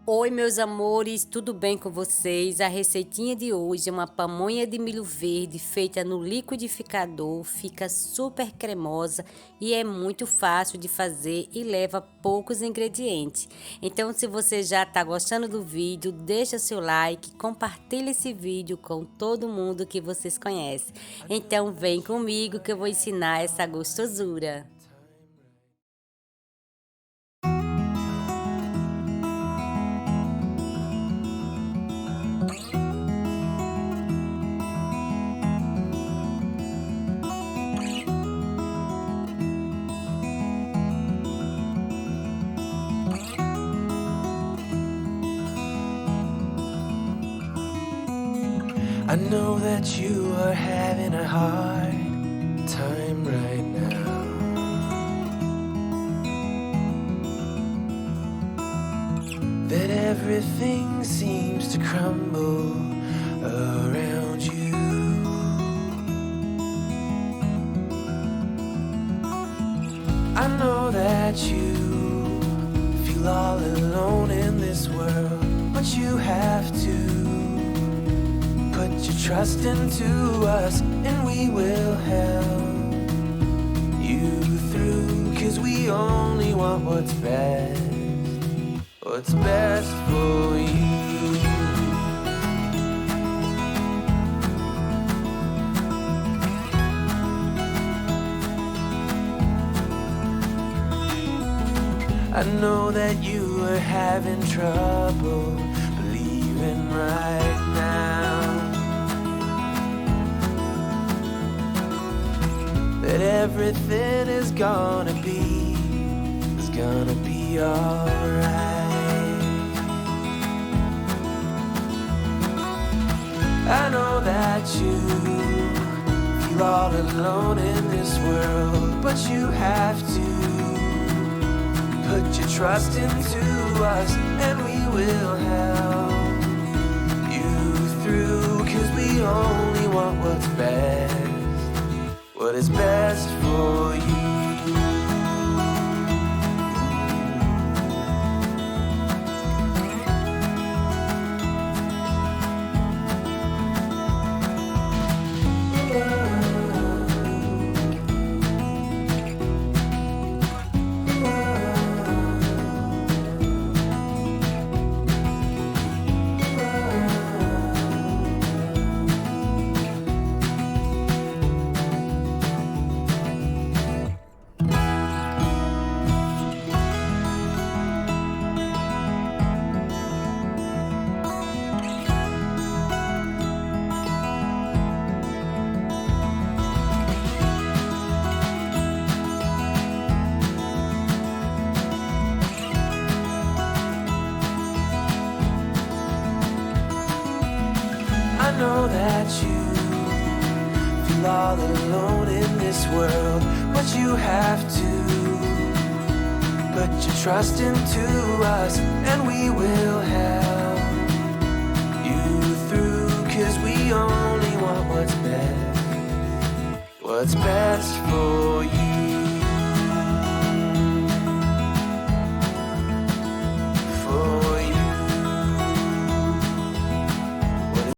Oi, meus amores, tudo bem com vocês? A receitinha de hoje é uma pamonha de milho verde feita no liquidificador, fica super cremosa e é muito fácil de fazer e leva poucos ingredientes. Então, se você já está gostando do vídeo, deixa seu like, compartilha esse vídeo com todo mundo que vocês conhecem. Então, vem comigo que eu vou ensinar essa gostosura. I know that you are having a hard time right now. That everything seems to crumble around you. I know that you feel all alone in this world, but you have to put your trust into us, and we will help you through, 'cause we only want what's best for you. I know that you are having trouble believing right now that everything is gonna be alright. I know that you feel all alone in this world, but you have to put your trust into us, and we will help you through, 'cause we only want what's best, what is best for you. I know that you feel all alone in this world, but you have to put your trust into us, and we will help you through, 'cause we only want what's best for you.